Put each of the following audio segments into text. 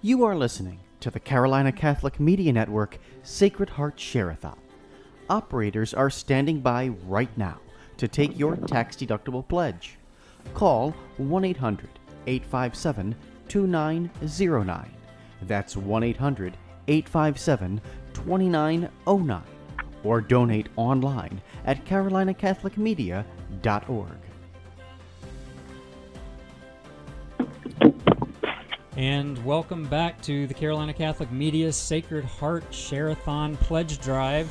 You are listening to the Carolina Catholic Media Network Sacred Heart Share-A-Thon. Operators are standing by right now to take your tax-deductible pledge. Call 1-800-857-2909. That's 1-800-857-2909. Or donate online at carolinacatholicmedia.org. And welcome back to the Carolina Catholic Media Sacred Heart Share-A-Thon Pledge Drive,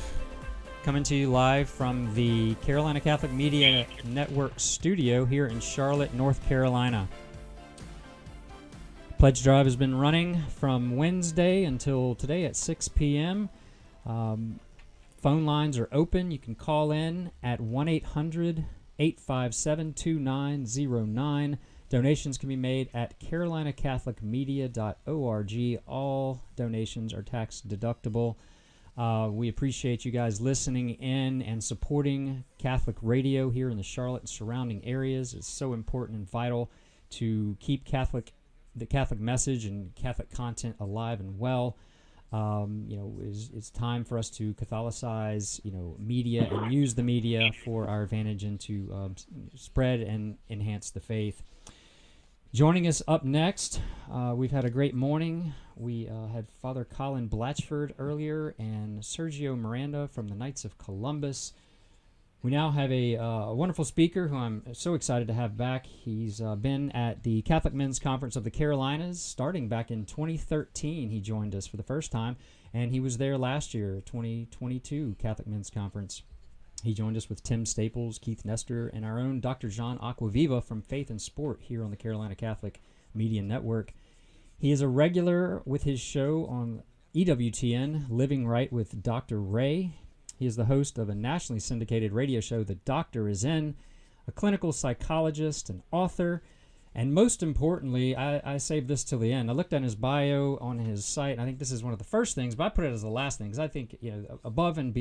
coming to you live from the Carolina Catholic Media Network studio here in Charlotte, North Carolina. Pledge Drive has been running from Wednesday until today at 6 p.m. Phone lines are open. You can call in at 1-800-857-2909. Donations can be made at carolinacatholicmedia.org. All donations are tax deductible. We appreciate you guys listening in and supporting Catholic radio here in the Charlotte and surrounding areas. It's so important and vital to keep the Catholic message and Catholic content alive and well. It's time for us to Catholicize, media and use the media for our advantage and to spread and enhance the faith. Joining us up next, we've had a great morning. We had Father Colin Blatchford earlier and Sergio Miranda from the Knights of Columbus. We now have a wonderful speaker who I'm so excited to have back. He's been at the Catholic Men's Conference of the Carolinas starting back in 2013. He joined us for the first time, and he was there last year, 2022 Catholic Men's Conference. He joined us with Tim Staples, Keith Nestor, and our own Dr. John Aquaviva from Faith and Sport here on the Carolina Catholic Media Network. He is a regular with his show on EWTN, Living Right with Dr. Ray. He is the host of a nationally syndicated radio show, The Doctor Is In, a clinical psychologist and author. And most importantly, I saved this till the end. I looked at his bio on his site, and I think this is one of the first things, but I put it as the last thing because I think, above and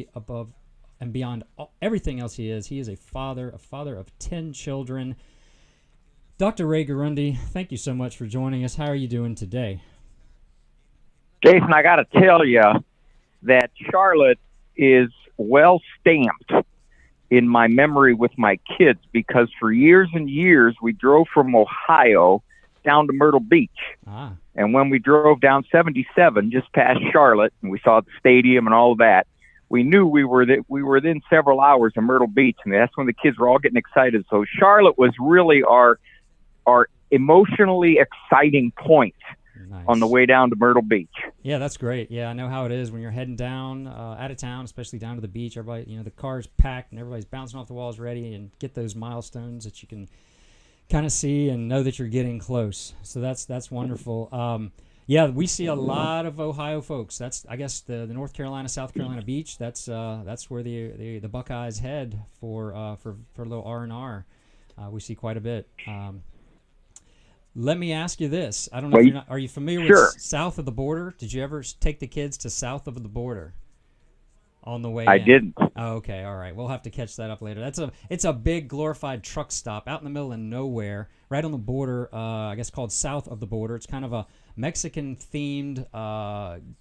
beyond everything else he is a father of 10 children. Dr. Ray Guarendi, thank you so much for joining us. How are you doing today? Jason, I got to tell you that Charlotte is well stamped in my memory with my kids because for years and years we drove from Ohio down to Myrtle Beach. And when we drove down 77 just past Charlotte and we saw the stadium and all of that, we knew we were within several hours of Myrtle Beach, and that's when the kids were all getting excited. So Charlotte was really our emotionally exciting point. Nice. On the way down to Myrtle Beach. Yeah, that's great. Yeah, I know how it is when you're heading down out of town, especially down to the beach. Everybody, the car's packed and everybody's bouncing off the walls ready and get those milestones that you can kind of see and know that you're getting close. So that's wonderful. Yeah, we see a lot of Ohio folks. That's, I guess, the North Carolina, South Carolina beach. That's where the Buckeyes head for a little R&R. We see quite a bit. Let me ask you this. I don't know if are you familiar with south of the border? Did you ever take the kids to south of the border on the way in? I didn't. Oh, okay, all right. We'll have to catch that up later. It's a big glorified truck stop out in the middle of nowhere, right on the border, I guess called south of the border. It's kind of a Mexican-themed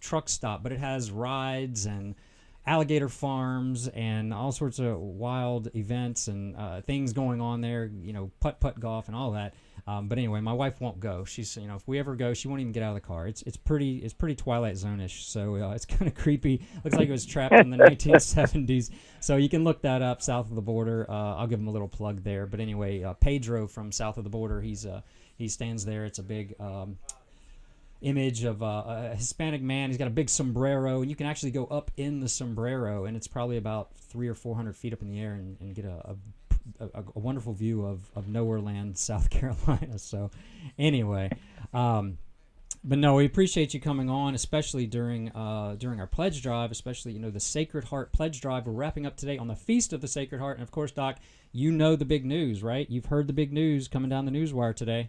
truck stop, but it has rides and alligator farms and all sorts of wild events and things going on there, putt-putt golf and all that. But anyway, my wife won't go. She's, if we ever go, she won't even get out of the car. It's pretty Twilight Zone-ish, so it's kind of creepy. Looks like it was trapped in the 1970s. So you can look that up, south of the border. I'll give him a little plug there. But anyway, Pedro from south of the border, he stands there. It's a big image of a Hispanic man. He's got a big sombrero, and you can actually go up in the sombrero, and it's probably about 300 or 400 feet up in the air and get a wonderful view of Nowhere Land, South Carolina. So anyway, but no, we appreciate you coming on, especially during our pledge drive, especially, the Sacred Heart Pledge Drive. We're wrapping up today on the Feast of the Sacred Heart. And of course, Doc, the big news, right? You've heard the big news coming down the newswire today.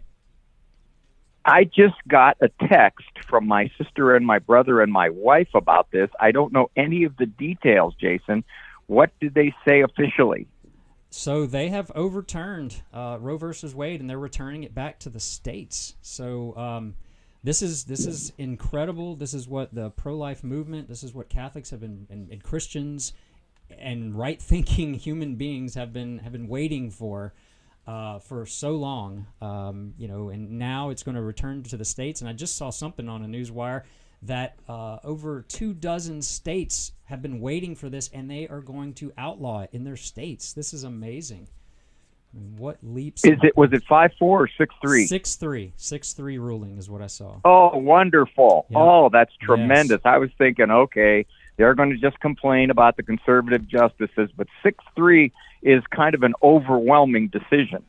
I just got a text from my sister and my brother and my wife about this. I don't know any of the details, Jason. What did they say officially? So they have overturned Roe versus Wade, and they're returning it back to the states. So This is incredible. This is what the pro-life movement, this is what Catholics have been, and Christians and right-thinking human beings have been waiting for so long. And now it's going to return to the states. And I just saw something on a newswire that over 24 states have been waiting for this, and they are going to outlaw it in their states. This is amazing. I mean, what leaps? Was it 5-4 or 6-3? 6-3. 6-3 ruling is what I saw. Oh, wonderful. Yep. Oh, that's tremendous. Yes. I was thinking, okay, they're going to just complain about the conservative justices, but 6-3 is kind of an overwhelming decision.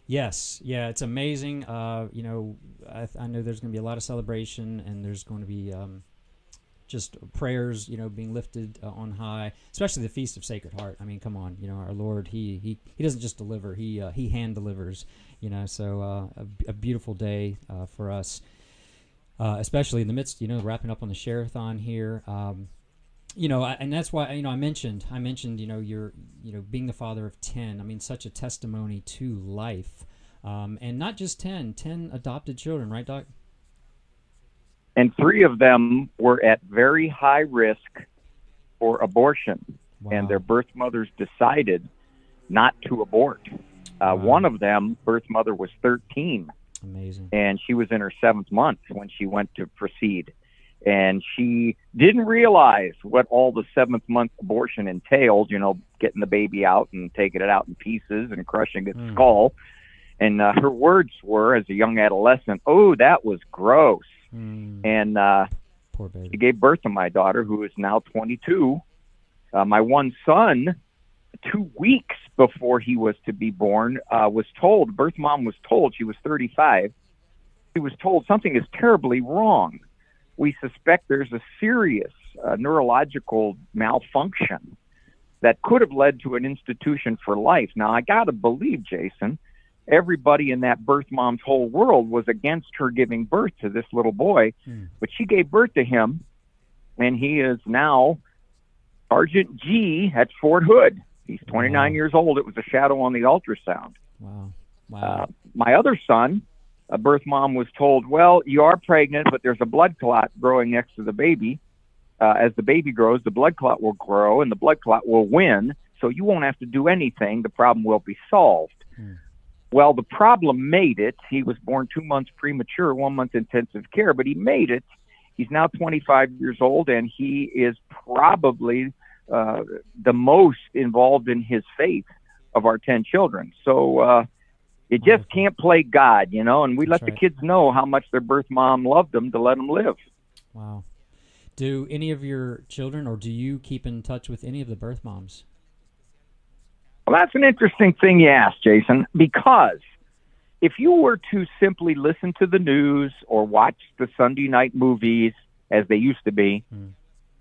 Yes, yeah, it's amazing. I know there's going to be a lot of celebration, and there's going to be just prayers, being lifted on high, especially the Feast of Sacred Heart. I mean, come on, our Lord, he doesn't just deliver, he hand delivers, so a beautiful day for us, especially in the midst, wrapping up on the Share-A-Thon here. And that's why, I mentioned, you're, being the father of 10, I mean, such a testimony to life, and not just 10 adopted children, right, Doc? And 3 of them were at very high risk for abortion. Wow. And their birth mothers decided not to abort. Wow. One of them, birth mother, was 13. Amazing. And she was in her 7th month when she went to proceed. And she didn't realize what all the 7th month abortion entailed, getting the baby out and taking it out in pieces and crushing its skull. And her words were, as a young adolescent, "Oh, that was gross." And Poor baby. she gave birth to my daughter, who is now 22. My one son, 2 weeks before he was to be born, was told, birth mom was told, she was 35, she was told something is terribly wrong. We suspect there's a serious neurological malfunction that could have led to an institution for life. Now, I got to believe, Jason, everybody in that birth mom's whole world was against her giving birth to this little boy, but she gave birth to him, and he is now Sergeant G at Fort Hood. He's 29 years old. It was a shadow on the ultrasound. Wow. My other son, a birth mom was told, well, you are pregnant, but there's a blood clot growing next to the baby. As the baby grows, the blood clot will grow, and the blood clot will win, so you won't have to do anything. The problem will be solved. Well, the problem made it. He was born 2 months premature, 1 month intensive care, but he made it. He's now 25 years old, and he is probably the most involved in his faith of our 10 children. So you just can't play God, and we let the kids know how much their birth mom loved them to let them live. Wow. Do any of your children, or do you keep in touch with any of the birth moms? Well, that's an interesting thing you asked, Jason, because if you were to simply listen to the news or watch the Sunday night movies, as they used to be,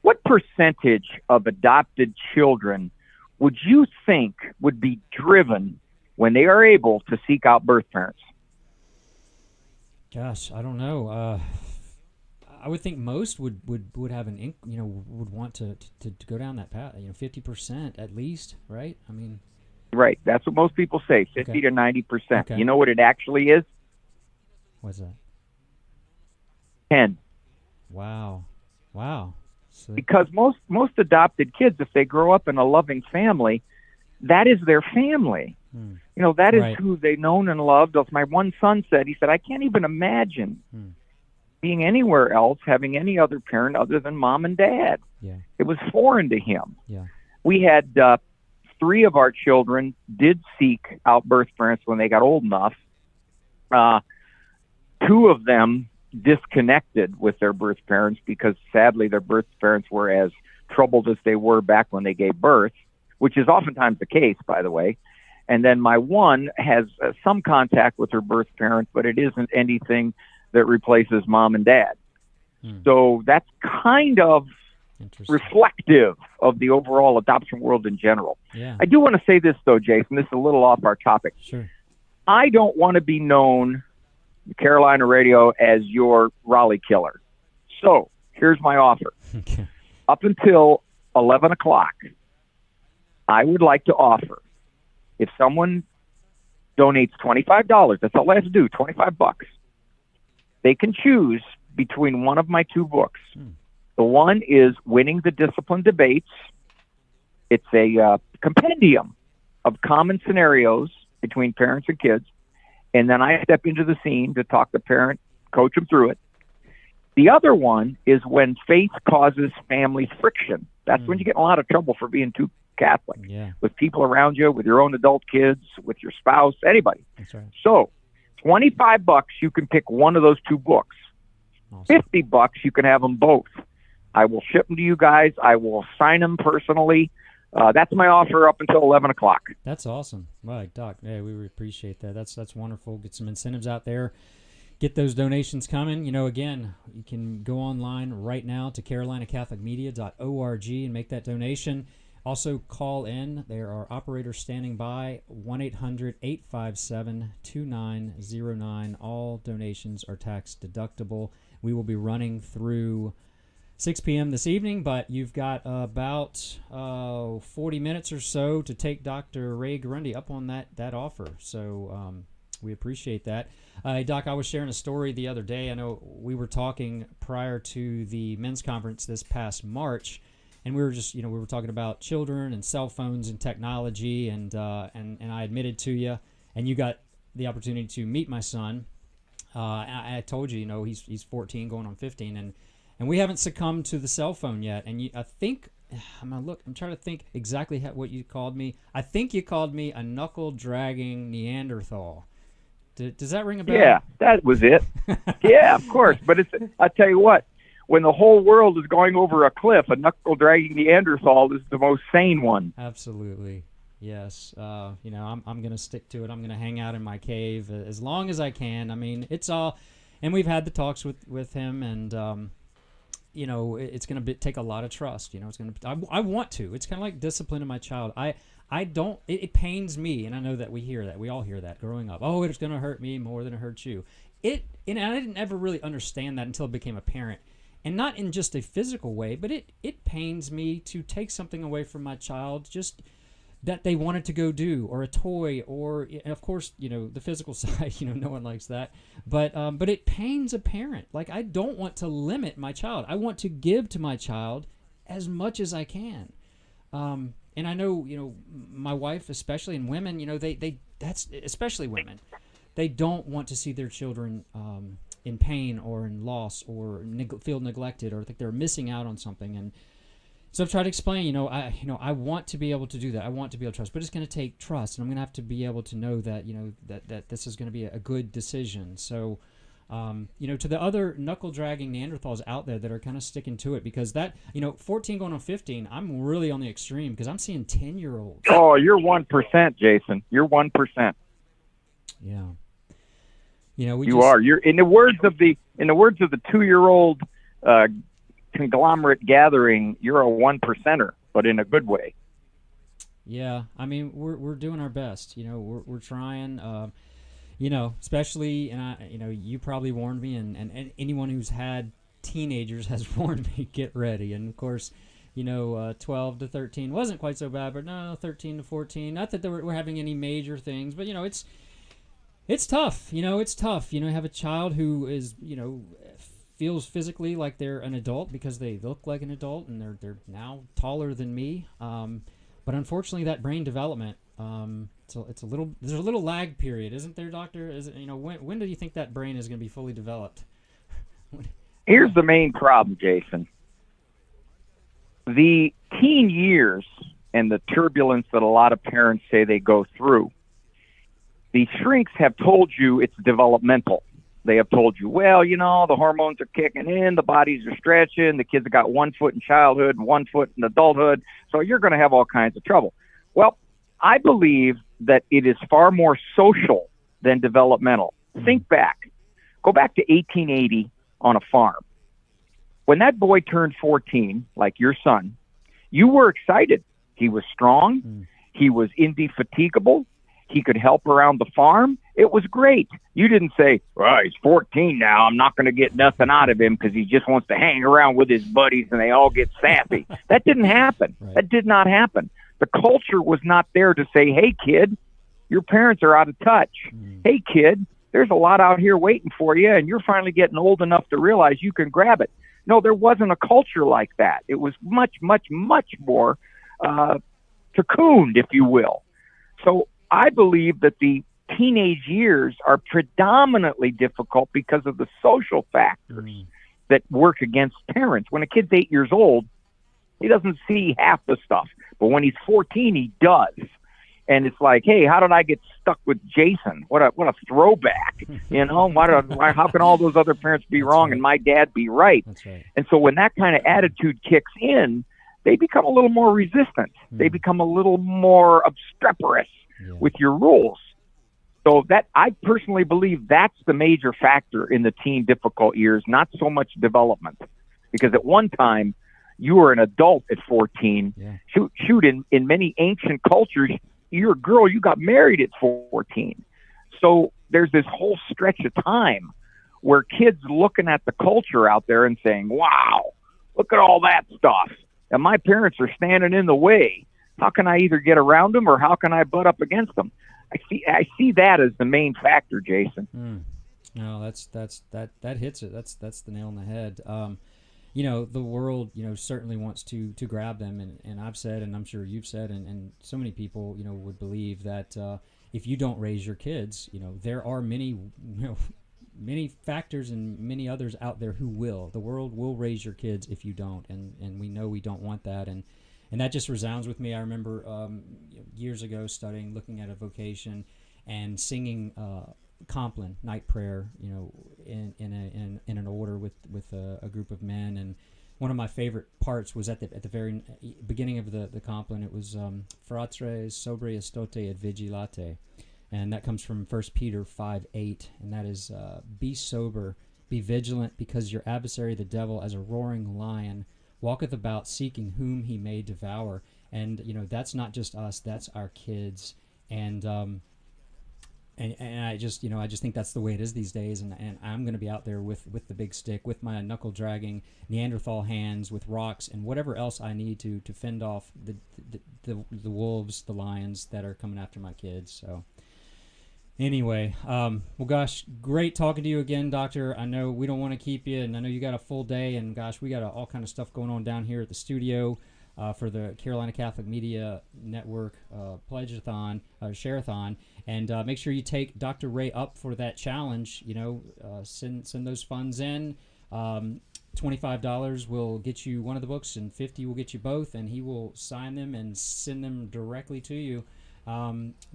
what percentage of adopted children would you think would be driven when they are able to seek out birth parents? Gosh, I don't know. I would think most would have would want to go down that path. 50% at least, right? I mean, right. That's what most people say, 50 to 90%. Okay. You know what it actually is? What's that? 10. Wow. So, because most adopted kids, if they grow up in a loving family, that is their family. That is who they've known and loved. As my one son said, he said, I can't even imagine being anywhere else, having any other parent other than mom and dad. Yeah. It was foreign to him. Yeah. We had 3 of our children did seek out birth parents when they got old enough. 2 of them disconnected with their birth parents because sadly their birth parents were as troubled as they were back when they gave birth, which is oftentimes the case, by the way. And then my one has some contact with her birth parent, but it isn't anything that replaces mom and dad. So that's kind of reflective of the overall adoption world in general. Yeah. I do want to say this, though, Jason. This is a little off our topic. Sure. I don't want to be known, Carolina Radio, as your Raleigh killer. So here's my offer. Okay. Up until 11 o'clock, I would like to offer, if someone donates $25, that's all they have to do, $25, they can choose between one of my two books. The one is Winning the Discipline Debates. It's a compendium of common scenarios between parents and kids. And then I step into the scene to talk to parent, coach them through it. The other one is When Faith Causes Family Friction. That's when you get in a lot of trouble for being too Catholic. Yeah. With people around you, with your own adult kids, with your spouse, anybody. That's right. So, $25, you can pick one of those two books. Awesome. $50, you can have them both. I will ship them to you guys. I will sign them personally. That's my offer up until 11 o'clock. That's awesome. Right, Doc. Hey, we really appreciate that. That's wonderful. Get some incentives out there. Get those donations coming. Again, you can go online right now to carolinacatholicmedia.org and make that donation. Also, call in. There are operators standing by, 1-800-857-2909. All donations are tax deductible. We will be running through 6 p.m. this evening, but you've got about 40 minutes or so to take Dr. Ray Guarendi up on that offer. So we appreciate that. Doc, I was sharing a story the other day. I know we were talking prior to the men's conference this past March, and we were just, we were talking about children and cell phones and technology, and I admitted to you, and you got the opportunity to meet my son. I told you, he's 14 going on 15, and we haven't succumbed to the cell phone yet. And I think, I'm trying to think exactly what you called me. I think you called me a knuckle-dragging Neanderthal. Does that ring a bell? Yeah, that was it. Yeah, of course. But I tell you what, when the whole world is going over a cliff, a knuckle-dragging Neanderthal is the most sane one. Absolutely. Yes. I'm going to stick to it. I'm going to hang out in my cave as long as I can. I mean, it's all, and we've had the talks with him, and it's going to take a lot of trust. It's going to. I want to. It's kind of like disciplining my child. I don't. It pains me, and I know that we hear that. We all hear that growing up. Oh, it's going to hurt me more than it hurts you. And I didn't ever really understand that until I became a parent, and not in just a physical way, but it pains me to take something away from my child just that they wanted to go do, or a toy, or, and of course, the physical side, no one likes that, but it pains a parent. Like, I don't want to limit my child. I want to give to my child as much as I can. And I know, my wife, especially, and women, that's especially women, they don't want to see their children in pain or in loss or feel neglected or think they're missing out on something. And so I've tried to explain, I want to be able to do that. I want to be able to trust, but it's going to take trust, and I'm going to have to be able to know that, that this is going to be a good decision. So, to the other knuckle-dragging Neanderthals out there that are kind of sticking to it, because that, 14 going on 15, I'm really on the extreme because I'm seeing 10-year-olds. Oh, you're 1%, Jason. You're 1%. Yeah. You're in the words of the 2-year-old conglomerate gathering, you're a 1%er, but in a good way. Yeah, I mean, we're doing our best. We're trying. Especially, and you probably warned me, and anyone who's had teenagers has warned me, get ready. And of course, 12 to 13 wasn't quite so bad, but no, 13 to 14. Not that we're having any major things, but it's tough. It's tough. Have a child who is feels physically like they're an adult because they look like an adult, and they're now taller than me. But unfortunately, that brain development, so there's a little lag period, isn't there, Doctor? Is it, when do you think that brain is going to be fully developed? Here's the main problem, Jason. The teen years and the turbulence that a lot of parents say they go through, the shrinks have told you it's developmental. They have told you, well, the hormones are kicking in, the bodies are stretching, the kids have got 1 foot in childhood and 1 foot in adulthood, so you're going to have all kinds of trouble. Well, I believe that it is far more social than developmental. Think back. Go back to 1880 on a farm. When that boy turned 14, like your son, you were excited. He was strong. He was indefatigable. He could help around the farm. It was great. You didn't say, well, he's 14 now. I'm not going to get nothing out of him because he just wants to hang around with his buddies and they all get sappy. That didn't happen. Right. That did not happen. The culture was not there to say, hey, kid, your parents are out of touch. Hey, kid, there's a lot out here waiting for you, and you're finally getting old enough to realize you can grab it. No, there wasn't a culture like that. It was much, much, much more cocooned, if you will. So I believe that the teenage years are predominantly difficult because of the social factors that work against parents. When a kid's 8 years old, he doesn't see half the stuff. But when he's 14, he does. And it's like, hey, how did I get stuck with Jason? What a throwback. You know, how can all those other parents be wrong and my dad be right? That's right. And so when that kind of attitude kicks in, they become a little more resistant. They become a little more obstreperous with your rules. So that, I personally believe that's the major factor in the teen difficult years, not so much development. Because at one time, you were an adult at 14. Yeah. Shoot, in many ancient cultures, you're a girl, you got married at 14. So there's this whole stretch of time where kids looking at the culture out there and saying, wow, look at all that stuff. And my parents are standing in the way. How can I either get around them or how can I butt up against them? I see that as the main factor, Jason. No, that hits it. That's the nail on the head. You know, the world, you know, certainly wants to grab them, and I've said, and I'm sure you've said, and so many people, you know, would believe that if you don't raise your kids, you know, there are many factors and many others out there who will. The world will raise your kids if you don't, and we know we don't want that, and that just resounds with me. I remember years ago looking at a vocation, and singing Compline night prayer, you know, in an order with a group of men, and one of my favorite parts was at the very beginning of the Compline. It was fratres sobre estote et vigilate, and that comes from 1 Peter 5:8, and that is be sober, be vigilant, because your adversary the devil, as a roaring lion, walketh about seeking whom he may devour. And you know, that's not just us, that's our kids. And I just think that's the way it is these days, and I'm going to be out there with the big stick, with my knuckle dragging Neanderthal hands, with rocks and whatever else I need to fend off the wolves, the lions that are coming after my kids. So anyway, well, gosh, great talking to you again, Doctor. I know we don't want to keep you, and I know you got a full day, and gosh, we got all kind of stuff going on down here at the studio for the Carolina Catholic Media Network Pledge-a-thon, Share-A-Thon, and make sure you take Dr. Ray up for that challenge. You know, send those funds in. $25 will get you one of the books, and $50 will get you both, and he will sign them and send them directly to you.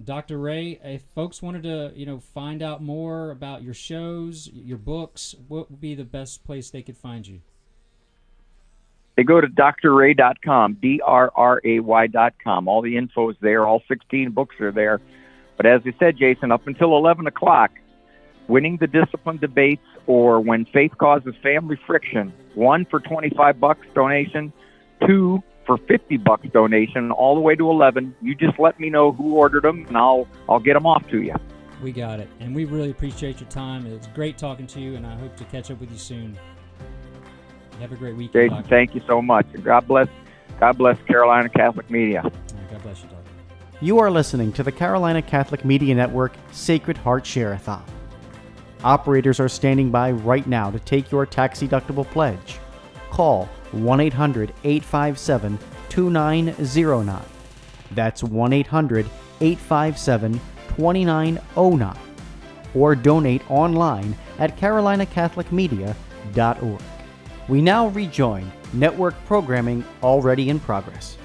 Dr. Ray, if folks wanted to, you know, find out more about your shows, your books, what would be the best place they could find you? They go to drray.com, drray.com. All the info is there. All 16 books are there. But as I said, Jason, up until 11 o'clock, Winning the Discipline Debates, or When Faith Causes Family Friction, 1 for $25 donation, 2 for $50 donation, all the way to 11. You just let me know who ordered them, and I'll get them off to you. We got it. And we really appreciate your time. It's great talking to you, and I hope to catch up with you soon. Have a great weekend, Jason, Doctor. thank you so much. God bless Carolina Catholic Media. God bless you, Doctor. You are listening to the Carolina Catholic Media Network Sacred Heart Share-A-Thon. Operators are standing by right now to take your tax-deductible pledge. Call 1-800-857-2909. That's 1-800-857-2909. Or donate online at carolinacatholicmedia.org. We now rejoin network programming already in progress.